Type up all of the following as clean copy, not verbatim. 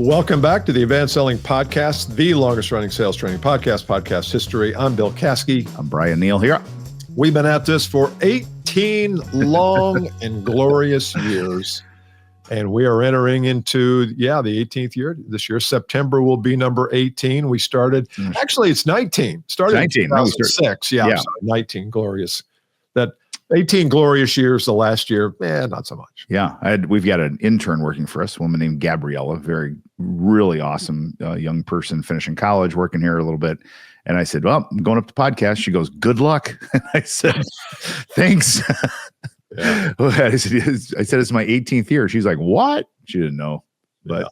Welcome back to the Advanced Selling Podcast, the longest running sales training podcast history. I'm Bill Caskey. I'm Bryan Neal here. We've been at this for 18 long and glorious years. And we are entering into, the 18th year this year. September will be number 18. We started, actually it's 19. Started 19. In 2006. Yeah. 19 glorious. That 18 glorious years, the last year, not so much. Yeah. We've got an intern working for us, a woman named Gabriella, really awesome young person, finishing college, working here a little bit. And I said, well, I'm going up to podcast. She goes, good luck. And I said, thanks. Yeah. I said, it's my 18th year. She's like, what? She didn't know. But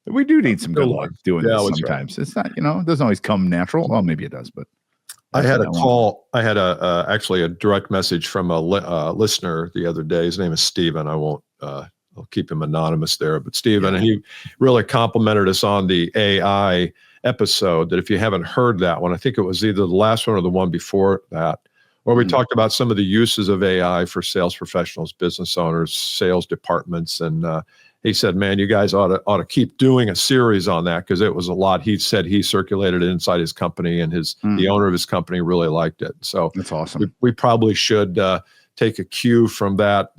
we do need some good luck doing this sometimes. Right. It's not, it doesn't always come natural. Well, maybe it does, but. I had a call. I had actually a direct message from a listener the other day. His name is Steven. I won't, I'll keep him anonymous there, but Steven, and he really complimented us on the AI episode, that if you haven't heard that one, I think it was either the last one or the one before that, where we talked about some of the uses of AI for sales professionals, business owners, sales departments. And he said, man, you guys ought to keep doing a series on that, because it was a lot. He said he circulated it inside his company, and the owner of his company really liked it. So that's awesome. We probably should take a cue from that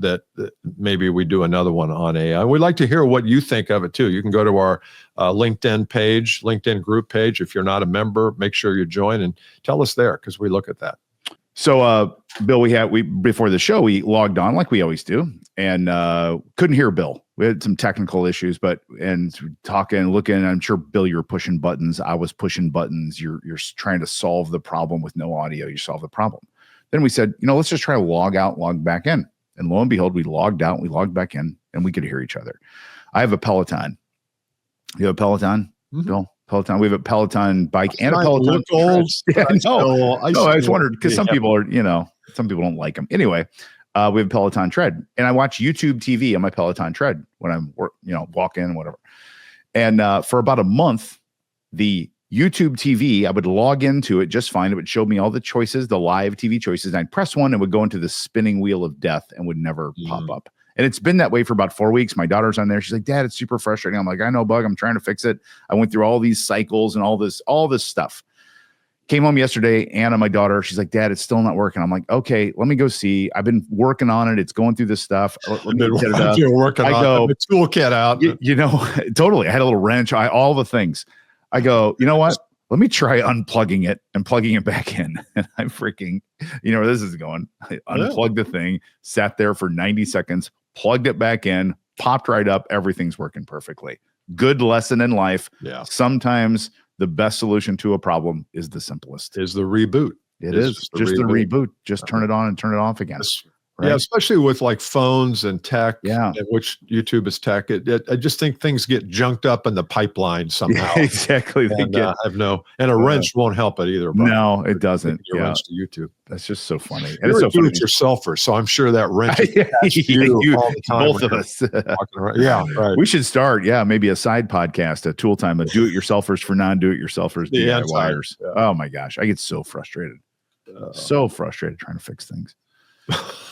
maybe we do another one on AI. We'd like to hear what you think of it too. You can go to our LinkedIn group page. If you're not a member, make sure you join and tell us there, because we look at that. So, Bill, we before the show, we logged on like we always do, and couldn't hear Bill. We had some technical issues, and talking, looking, I'm sure, Bill, you were pushing buttons. I was pushing buttons. You're trying to solve the problem with no audio. You solve the problem. Then we said, let's just try to log out, log back in. And lo and behold, we logged out, we logged back in, and we could hear each other. I have a Peloton. You have a Peloton, Bill? Peloton. We have a Peloton bike and a Peloton. I just wondered, because some people are, some people don't like them. Anyway, we have a Peloton tread, and I watch YouTube TV on my Peloton tread when I'm, walk in, whatever. And for about a month, the YouTube TV, I would log into it just fine. It would show me all the choices, the live TV choices. And I'd press one and would go into the spinning wheel of death and would never pop up. And it's been that way for about 4 weeks. My daughter's on there. She's like, Dad, it's super frustrating. I'm like, I know, bug. I'm trying to fix it. I went through all these cycles and all this stuff. Came home yesterday. Anna, my daughter, she's like, Dad, it's still not working. I'm like, okay, let me go see. I've been working on it. It's going through this stuff. Let me get it up. You're working on the toolkit out. Totally. I had a little wrench. All the things. I go, you know what? Let me try unplugging it and plugging it back in. And I'm freaking, where this is going. I unplugged the thing, sat there for 90 seconds, plugged it back in, popped right up. Everything's working perfectly. Good lesson in life. Yeah. Sometimes the best solution to a problem is the simplest. Is the reboot. It is just the reboot. Just turn it on and turn it off again. Right? Yeah, especially with like phones and tech, which YouTube is tech. I just think things get junked up in the pipeline somehow. Yeah, exactly. And, and a wrench won't help it either. Brian. No, it doesn't. A wrench to YouTube. That's just so funny. And it's so funny. Do-it-yourselfer, so I'm sure that wrench you all the time. Both of us. Yeah, right. We should start, maybe a side podcast, a tool time, a do-it-yourselfers for non-do-it-yourselfers, DIYers. Yeah. Oh my gosh, I get so frustrated. So frustrated trying to fix things.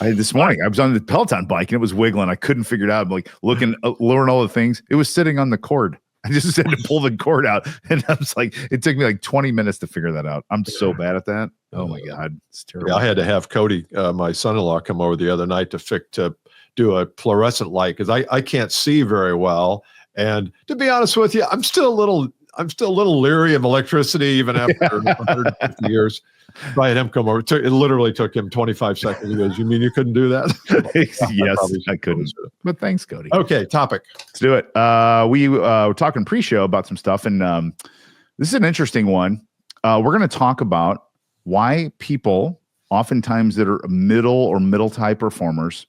This morning I was on the Peloton bike and it was wiggling. I couldn't figure it out. I'm like looking, learn all the things. It was sitting on the cord. I just had to pull the cord out, and I was like, it took me like 20 minutes to figure that out. I'm so bad at that. Oh my God, it's terrible. Yeah, I had to have Cody, my son-in-law, come over the other night to do a fluorescent light, because I can't see very well. And to be honest with you, I'm still a little leery of electricity even after 150 years. I had him come over. It literally took him 25 seconds. He goes, "You mean you couldn't do that?" Yes, I couldn't. But thanks, Cody. Okay, topic. Let's do it. We were talking pre-show about some stuff, and this is an interesting one. We're going to talk about why people, oftentimes that are middle type performers,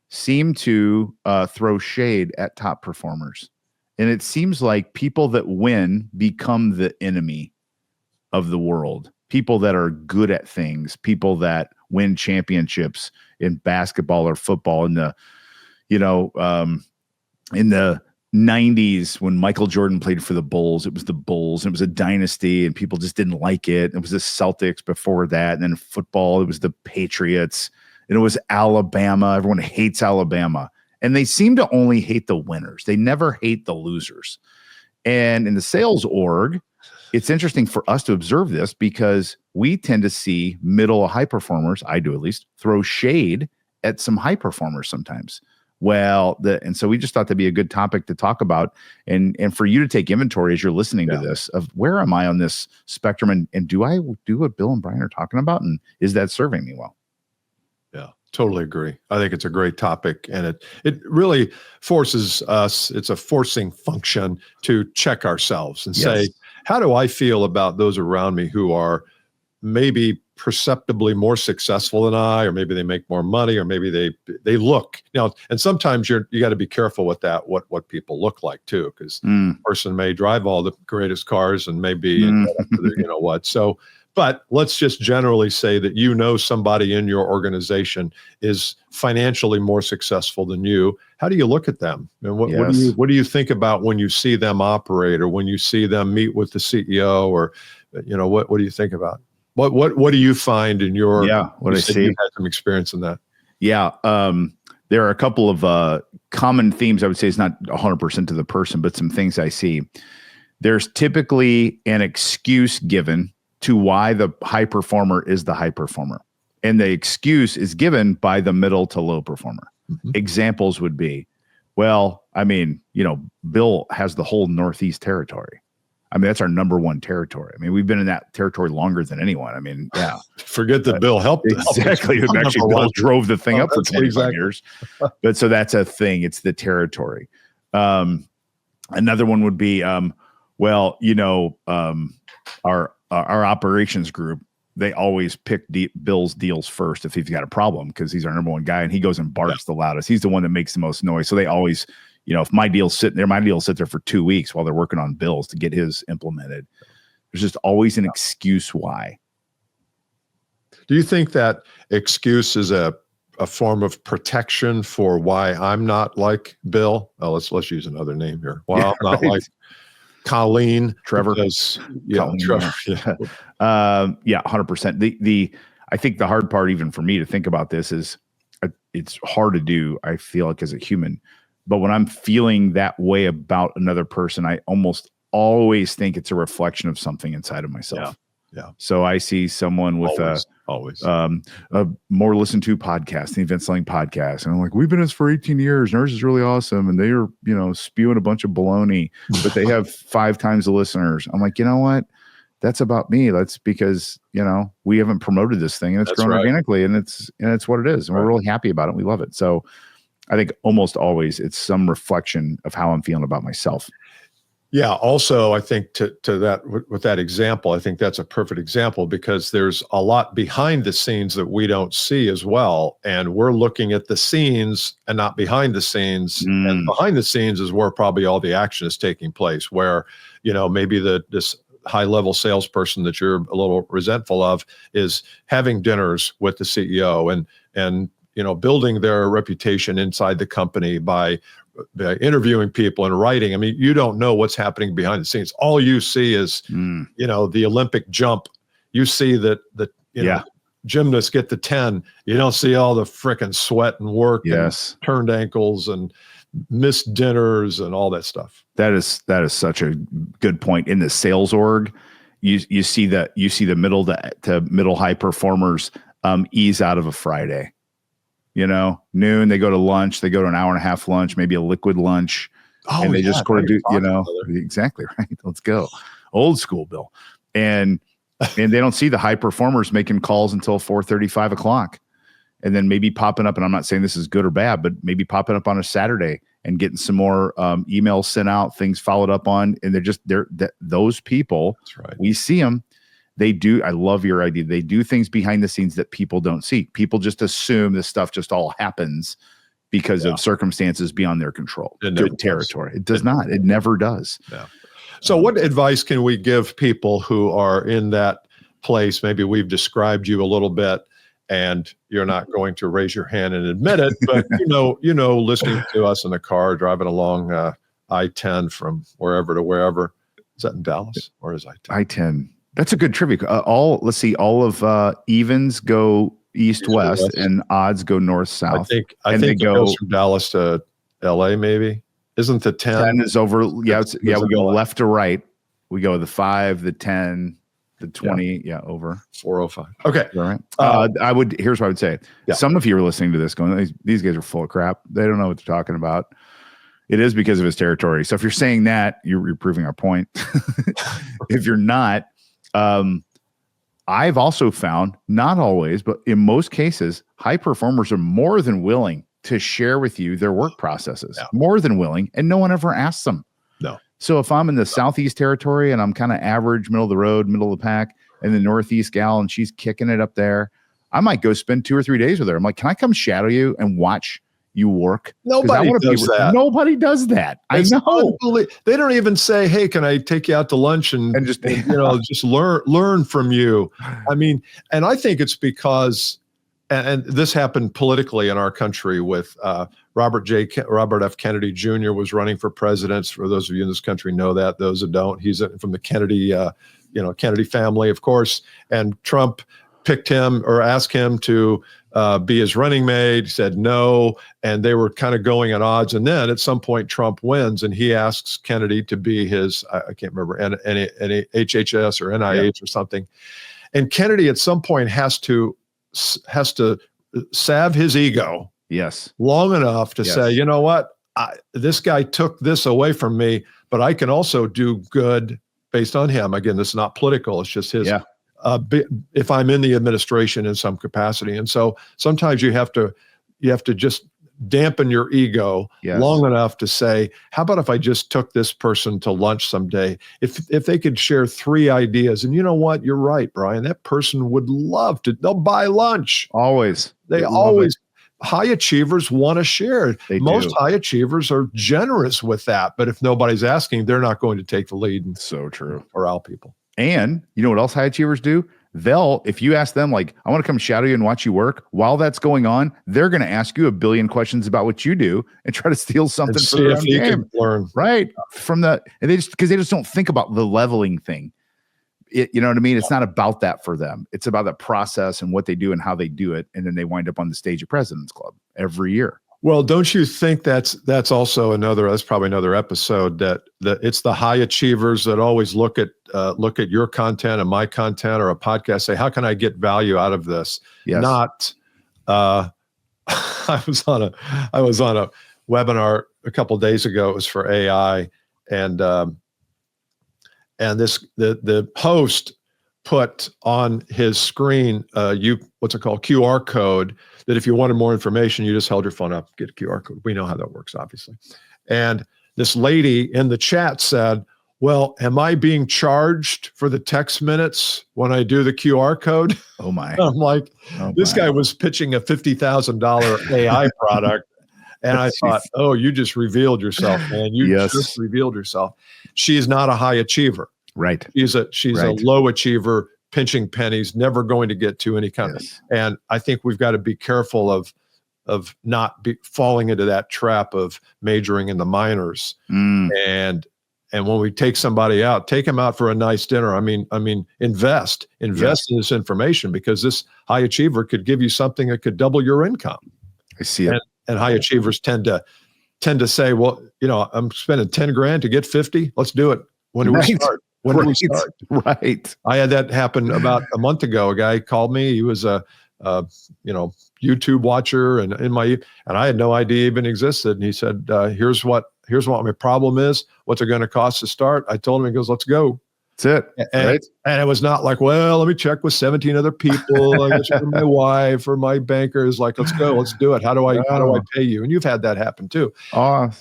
seem to throw shade at top performers. And it seems like people that win become the enemy of the world. People that are good at things, people that win championships in basketball or football in the 90s when Michael Jordan played for the Bulls. It was the Bulls. It was a dynasty and people just didn't like it. It was the Celtics before that. And then football, it was the Patriots. And it was Alabama. Everyone hates Alabama. And they seem to only hate the winners. They never hate the losers. And in the sales org, it's interesting for us to observe this because we tend to see middle high performers, I do at least, throw shade at some high performers sometimes. Well, and so we just thought that'd be a good topic to talk about, and for you to take inventory as you're listening to this of where am I on this spectrum, and do I do what Bill and Bryan are talking about, and is that serving me well? Yeah, totally agree. I think it's a great topic, and it really forces us. It's a forcing function to check ourselves and say, how do I feel about those around me who are maybe perceptibly more successful than I, or maybe they make more money, or maybe they look, and sometimes you got to be careful with that, what people look like too, because the person may drive all the greatest cars and maybe, what. So, but let's just generally say that somebody in your organization is financially more successful than you. How do you look at them? And what do you think about when you see them operate, or when you see them meet with the CEO, or what do you think about? What do you find in your? Yeah, what I see. You had some experience in that. Yeah, there are a couple of common themes. I would say it's not 100% to the person, but some things I see. There's typically an excuse given to why the high performer is the high performer, and the excuse is given by the middle to low performer. Mm-hmm. Examples would be, well, I mean, Bill has the whole Northeast territory. I mean, that's our number one territory. I mean, we've been in that territory longer than anyone. I mean, yeah. Forget that Bill helped. Exactly. Actually, Bill drove the thing up for 25 years. But so that's a thing. It's the territory. Another one would be, our operations group, they always pick Bill's deals first if he's got a problem, because he's our number one guy and he goes and barks the loudest. He's the one that makes the most noise. So they always, if my deal's sitting there, my deal will sit there for 2 weeks while they're working on Bill's to get his implemented. There's just always an excuse why. Do you think that excuse is a form of protection for why I'm not like Bill? Oh, let's use another name here. Why I'm not like Colleen, Trevor. Colleen, Trevor. Yeah, 100%. I think the hard part, even for me to think about this, is it's hard to do, I feel like, as a human. But when I'm feeling that way about another person, I almost always think it's a reflection of something inside of myself. Yeah. So I see someone with a more listened to podcast, the event selling podcast. And I'm like, we've been in this for 18 years. Nurse is really awesome. And they are, spewing a bunch of baloney, but they have 5 times the listeners. I'm like, you know what? That's about me. That's because, we haven't promoted this thing, and it's grown organically, and it's what it is. And we're really happy about it. We love it. So I think almost always it's some reflection of how I'm feeling about myself. Yeah. Also, I think to that, with that example, I think that's a perfect example, because there's a lot behind the scenes that we don't see as well. And we're looking at the scenes and not behind the scenes. And behind the scenes is where probably all the action is taking place, where, maybe this high level salesperson that you're a little resentful of is having dinners with the CEO and building their reputation inside the company by interviewing people and writing. I mean, you don't know what's happening behind the scenes. All you see is, the Olympic jump. You see that gymnasts get the 10. You don't see all the frickin' sweat and work, and turned ankles and missed dinners and all that stuff. That is such a good point. In the sales org, you see the middle to middle high performers ease out of a Friday. Noon, they go to lunch, they go to an hour and a half lunch, maybe a liquid lunch. And they just sort of do, exactly right. Let's go. Old school, Bill. And they don't see the high performers making calls until 4:30, 5 o'clock. And then maybe popping up, and I'm not saying this is good or bad, but maybe popping up on a Saturday and getting some more emails sent out, things followed up on. And those people, we see them. They do. I love your idea. They do things behind the scenes that people don't see. People just assume this stuff just all happens because of circumstances beyond their control. Good territory. It does not. It never does. Yeah. So what advice can we give people who are in that place? Maybe we've described you a little bit, and you're not going to raise your hand and admit it, but listening to us in the car, driving along I-10 from wherever to wherever. Is that in Dallas, or is I-10? I-10. That's a good trivia. All of evens go east-west, and odds go north-south. I think it goes from Dallas to LA, maybe. isn't the 10? 10 is over. Yeah, we go like left to right. We go the 5, the 10, the 20. Yeah, over 405. Okay. All right. Here's what I would say. Yeah. Some of you are listening to this going, these guys are full of crap. They don't know what they're talking about. It is because of his territory. So if you're saying that, you're proving our point. If you're not, I've also found, not always, but in most cases, high performers are more than willing to share with you their work processes. Yeah. More than willing, and no one ever asks them. No. So if I'm in the Southeast territory and I'm kind of average, middle of the road, middle of the pack, and the Northeast gal and she's kicking it up there, I might go spend 2 or 3 days with her. I'm like, can I come shadow you and watch you work? Nobody does that. Nobody does that. I know. They don't even say, "Hey, can I take you out to lunch and just just learn from you?" I mean, and I think it's because, and this happened politically in our country with Robert F. Kennedy Jr. was running for president. For those of you in this country know that. Those that don't, he's from the Kennedy, Kennedy family, of course. And Trump picked him or asked him to be his running mate. He said no, and they were kind of going at odds. And then at some point, Trump wins, and he asks Kennedy to be his, I can't remember, HHS or NIH or something. And Kennedy at some point has to salve his ego, long enough to say, you know what, this guy took this away from me, but I can also do good based on him. Again, this is not political; it's just his. If I'm in the administration in some capacity. And so sometimes you have to just dampen your ego long enough to say, how about if I just took this person to lunch someday? If they could share 3 ideas, and you know what, you're right, Brian, that person would love to, they'll buy lunch. Always. They always, high achievers want to share. Most high achievers are generous with that, but if nobody's asking, they're not going to take the lead. And so true. Corral people. And you know what else high achievers do? If you ask them, like, I want to come shadow you and watch you work, while that's going on, they're going to ask you a billion questions about what you do and try to steal something from their own game. Learn. Right. And because they just don't think about the leveling thing. You know what I mean? It's not about that for them. It's about the process and what they do and how they do it. And then they wind up on the stage of President's Club every year. Well, don't you think that's also that's probably another episode that it's the high achievers that always look at your content and my content or a podcast, say, how can I get value out of this? Yes. Not, I was on a webinar a couple of days ago. It was for AI, and the host put on his screen what's it called, QR code, that if you wanted more information, you just held your phone up, get a QR code. We know how that works, obviously. And this lady in the chat said, well, am I being charged for the text minutes when I do the QR code? Oh my. I'm like, this guy was pitching a $50,000 AI product. And I thought, oh, you just revealed yourself, man. You just revealed yourself. She's not a high achiever. Right. She's a low achiever, pinching pennies, never going to get to any kind of. And I think we've got to be careful of not falling into that trap of majoring in the minors. And when we take somebody out, take them out for a nice dinner. I mean, invest in this information, because this high achiever could give you something that could double your income. I see it. And high achievers tend to say, well, I'm spending 10 grand to get 50. Let's do it. When do we start? When do we start? Right. I had that happen about a month ago. A guy called me. He was a YouTube watcher, and I had no idea even existed. And he said, here's what my problem is. What's it going to cost to start? I told him. He goes, let's go. That's it. And it was not like, well, let me check with 17 other people. I guess for my wife or my bankers. Like, let's go, let's do it. How do I pay you? And you've had that happen too.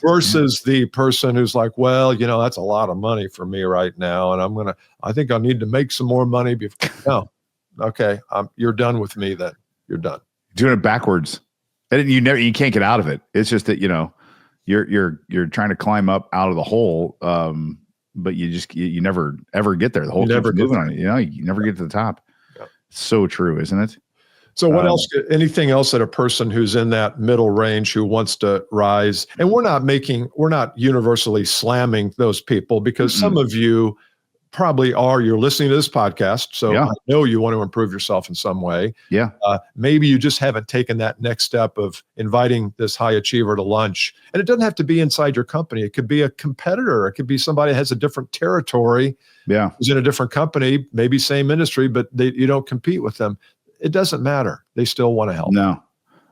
Versus the person who's like, well, that's a lot of money for me right now, and I think I need to make some more money before. No, okay, you're done with me. Then you're done. Doing it backwards, and you can't get out of it. It's just that you're trying to climb up out of the hole. But you never ever get there. The whole keeps moving on it. You never get to the top. Yeah. So true, isn't it? So what else? Anything else that a person who's in that middle range who wants to rise? And we're not universally slamming those people, because some of you probably are, you're listening to this podcast, so I know you want to improve yourself in some way. Yeah. Maybe you just haven't taken that next step of inviting this high achiever to lunch. And it doesn't have to be inside your company. It could be a competitor. It could be somebody that has a different territory. Yeah. Who's in a different company, maybe same industry, but you don't compete with them. It doesn't matter. They still want to help. No.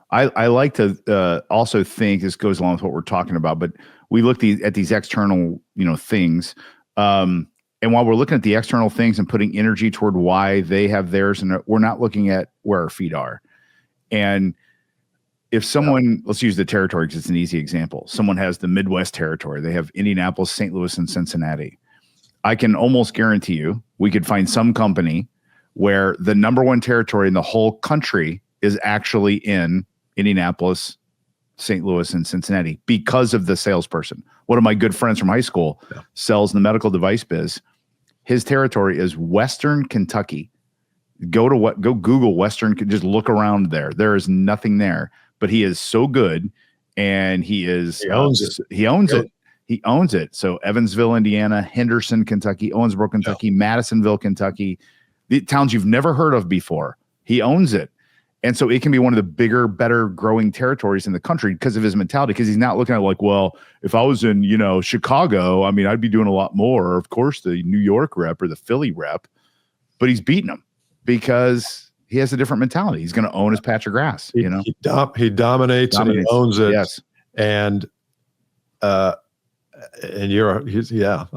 I like to also think, this goes along with what we're talking about, but we look at these external, things. And while we're looking at the external things and putting energy toward why they have theirs, and we're not looking at where our feet are. And if someone, let's use the territory because it's an easy example. Someone has the Midwest territory. They have Indianapolis, St. Louis, and Cincinnati. I can almost guarantee you we could find some company where the number one territory in the whole country is actually in Indianapolis, St. Louis, and Cincinnati because of the salesperson. One of my good friends from high school sells in the medical device biz. His territory is Western Kentucky. Go Google Western, just look around there. There is nothing there, but he is so good, and he owns it. He owns it. So Evansville, Indiana, Henderson, Kentucky, Owensboro, Kentucky, Madisonville, Kentucky, the towns you've never heard of before. He owns it. And so it can be one of the bigger, better growing territories in the country because of his mentality, because he's not looking at like, well, if I was in, Chicago, I mean, I'd be doing a lot more. Of course, the New York rep or the Philly rep, but he's beating them because he has a different mentality. He's going to own his patch of grass. He dominates and he owns it. Yes. And I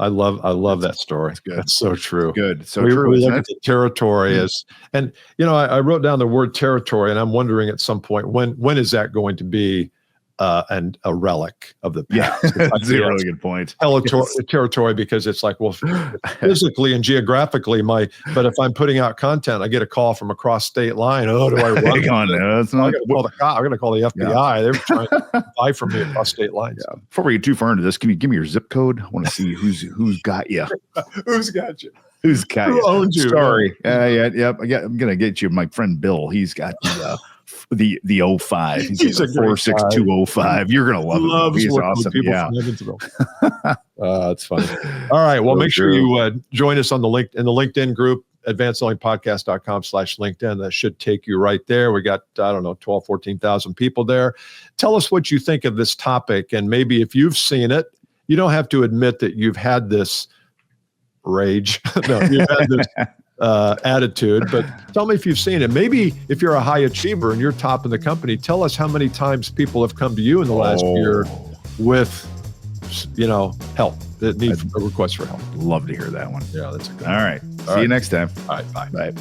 love that story. That's good. That's so true. Good. So we true. Look at the territory as, and I wrote down the word territory, and I'm wondering at some point when is that going to be a relic of the past? Yeah, that's a really good point. Territory, because it's like, well, physically and geographically, but if I'm putting out content, I get a call from across state line. Oh, do I run? I'm going to call the FBI. They're trying to buy from me across state lines. Yeah. Before we get too far into this, can you give me your zip code? I want to see who's got you. Who's got you? Who's got Who owns you? Sorry. I'm gonna get you my friend Bill. He's got the 05. He's a 46205. You're gonna love him. He's awesome. Yeah. It's funny. All right. Well, make sure you join us on the LinkedIn group, advancedsellingpodcast.com/LinkedIn. That should take you right there. We got, 12, 14,000 people there. Tell us what you think of this topic. And maybe if you've seen it, you don't have to admit that you've had this rage. No, you've had this attitude, but tell me if you've seen it. Maybe if you're a high achiever and you're top in the company, tell us how many times people have come to you in the last year with, help, that need a request for help. Love to hear that one. Yeah, that's a good one. All right. See you next time. All right. Bye. Bye.